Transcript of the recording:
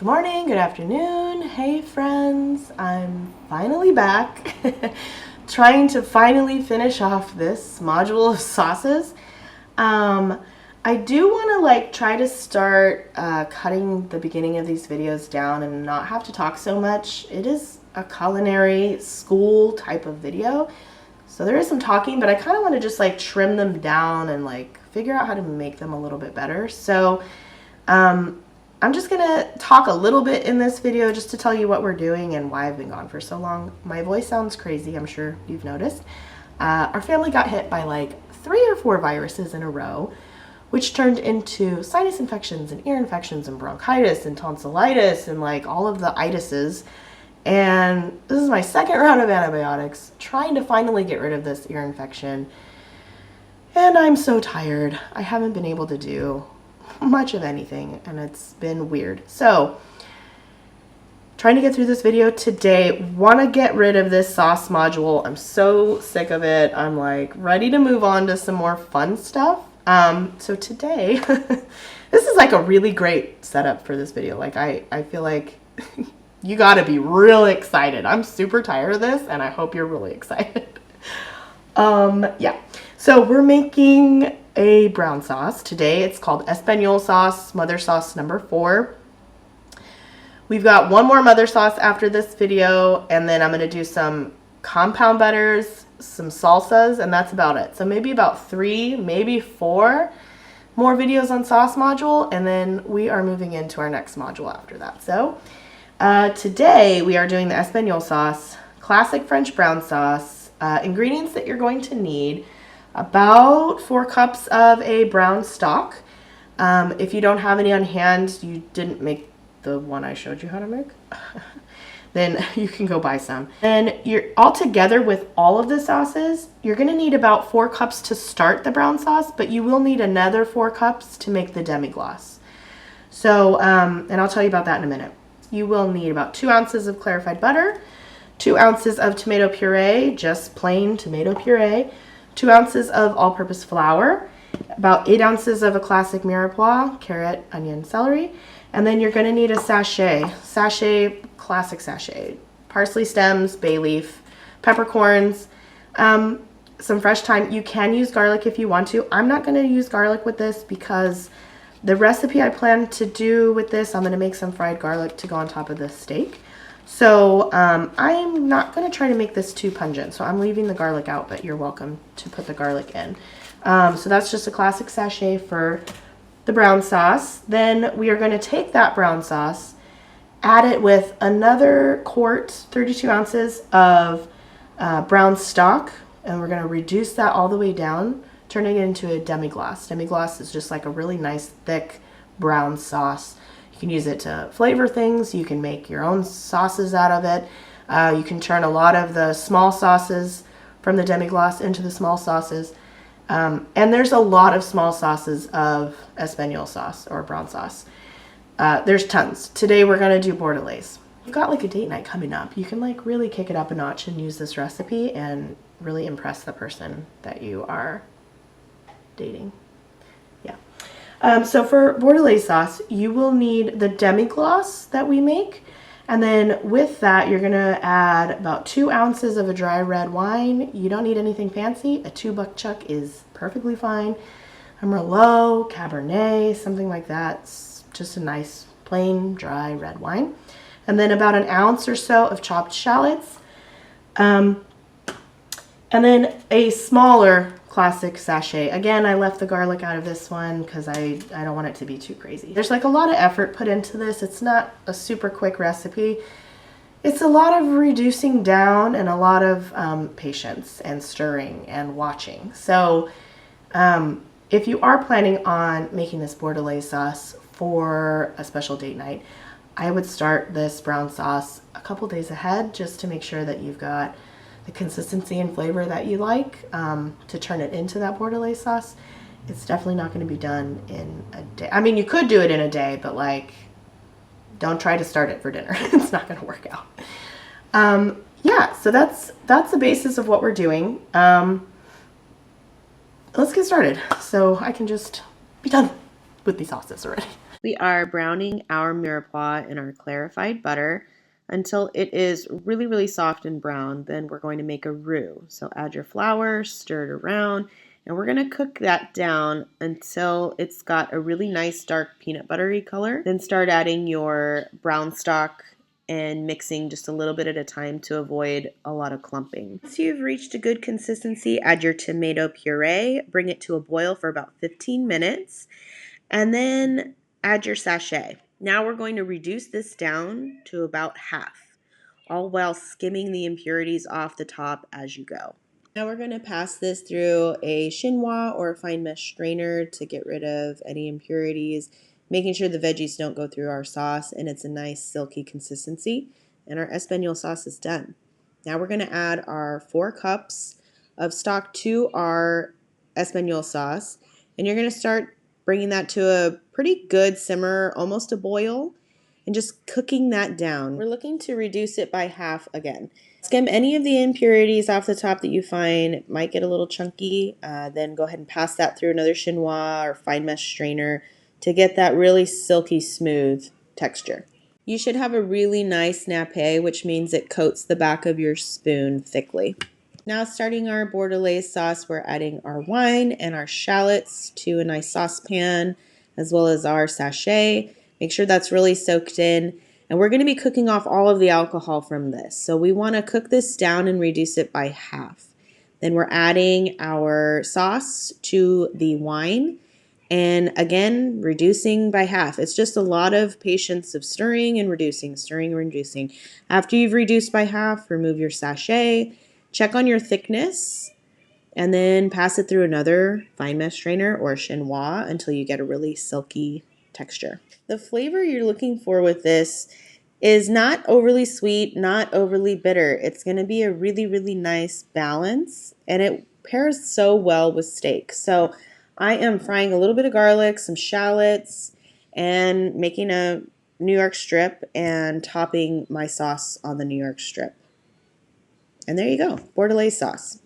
Good morning, good afternoon, hey friends, I'm finally back trying to finally finish off this module of sauces. I do want to try to start cutting the beginning of these videos down and not have to talk so much. It is a culinary school type of video, so there is some talking, but I kind of want to just trim them down and figure out how to make them a little bit better. So I'm just gonna talk a little bit in this video just to tell you what we're doing and why I've been gone for so long. My voice sounds crazy, I'm sure you've noticed. Our family got hit by 3 or 4 viruses in a row, which turned into sinus infections and ear infections and bronchitis and tonsillitis and all of the itises. And this is my second round of antibiotics, trying to finally get rid of this ear infection. And I'm so tired. I haven't been able to do much of anything and it's been weird. So trying to get through this video today. Want to get rid of this sauce module. I'm so sick of it. I'm ready to move on to some more fun stuff. So today this is a really great setup for this video. I feel like you got to be really excited. I'm super tired of this and I hope you're really excited. Yeah, so we're making a brown sauce today. It's called Espagnole sauce, mother sauce number 4. We've got one more mother sauce after this video, and then I'm going to do some compound butters, some salsas, and that's about it. So maybe about 3, maybe 4 more videos on sauce module, and then we are moving into our next module after that. So today we are doing the Espagnole sauce, classic French brown sauce. Ingredients that you're going to need: about 4 cups of a brown stock. If you don't have any on hand, you didn't make the one I showed you how to make, then you can go buy some. And you're all together with all of the sauces, you're going to need about 4 cups to start the brown sauce, but you will need another 4 cups to make the demi glace. So, and I'll tell you about that in a minute. You will need about 2 ounces of clarified butter, 2 ounces of tomato puree, just plain tomato puree, 2 ounces of all-purpose flour, about 8 ounces of a classic mirepoix, carrot, onion, celery, and then you're going to need a classic sachet, parsley stems, bay leaf, peppercorns, some fresh thyme. You can use garlic if you want to. I'm not going to use garlic with this because the recipe I plan to do with this, I'm going to make some fried garlic to go on top of the steak. So I'm not going to try to make this too pungent, so I'm leaving the garlic out, but you're welcome to put the garlic in. So that's just a classic sachet for the brown sauce. Then we are going to take that brown sauce, add it with another quart, 32 ounces of brown stock, and we're going to reduce that all the way down, turning it into a demi-glace. Demi-glace is just a really nice, thick brown sauce. You can use it to flavor things. You can make your own sauces out of it. You can turn a lot of the small sauces from the demi-glace into the small sauces. And there's a lot of small sauces of Espagnole sauce or brown sauce. There's tons. Today we're going to do Bordelaise. You've got a date night coming up. You can really kick it up a notch and use this recipe and really impress the person that you are dating. So for Bordelaise sauce, you will need the demi-glace that we make. And then with that, you're going to add about 2 ounces of a dry red wine. You don't need anything fancy. A 2-buck chuck is perfectly fine. A Merlot, Cabernet, something like that. It's just a nice, plain, dry red wine. And then about 1 ounce or so of chopped shallots. And then a smaller classic sachet. Again, I left the garlic out of this one because I don't want it to be too crazy. There's a lot of effort put into this. It's not a super quick recipe. It's a lot of reducing down and a lot of patience and stirring and watching. So if you are planning on making this Bordelaise sauce for a special date night, I would start this brown sauce a couple days ahead just to make sure that you've got the consistency and flavor that you like to turn it into that Bordelaise sauce. It's definitely not going to be done in a day. I mean, you could do it in a day, but don't try to start it for dinner. It's not going to work out. Yeah, so that's the basis of what we're doing. Let's get started so I can just be done with these sauces already. We are browning our mirepoix in our clarified butter until it is really, really soft and brown. Then we're going to make a roux. So add your flour, stir it around, and we're going to cook that down until it's got a really nice dark peanut buttery color. Then start adding your brown stock and mixing just a little bit at a time to avoid a lot of clumping. Once you've reached a good consistency, add your tomato puree, bring it to a boil for about 15 minutes, and then add your sachet. Now we're going to reduce this down to about half, all while skimming the impurities off the top as you go. Now we're going to pass this through a chinois or a fine mesh strainer to get rid of any impurities, making sure the veggies don't go through our sauce and it's a nice silky consistency. And our Espagnole sauce is done. Now we're going to add our 4 cups of stock to our Espagnole sauce, and you're going to start bringing that to a pretty good simmer, almost a boil, and just cooking that down. We're looking to reduce it by half again. Skim any of the impurities off the top that you find. It might get a little chunky. Then go ahead and pass that through another chinois or fine mesh strainer to get that really silky smooth texture. You should have a really nice nappe, which means it coats the back of your spoon thickly. Now starting our Bordelaise sauce, we're adding our wine and our shallots to a nice saucepan, as well as our sachet. Make sure that's really soaked in. And we're going to be cooking off all of the alcohol from this. So we want to cook this down and reduce it by half. Then we're adding our sauce to the wine. And again, reducing by half. It's just a lot of patience of stirring and reducing, stirring and reducing. After you've reduced by half, remove your sachet. Check on your thickness, and then pass it through another fine mesh strainer or chinois until you get a really silky texture. The flavor you're looking for with this is not overly sweet, not overly bitter. It's going to be a really, really nice balance, and it pairs so well with steak. So I am frying a little bit of garlic, some shallots, and making a New York strip and topping my sauce on the New York strip. And there you go, Bordelaise sauce.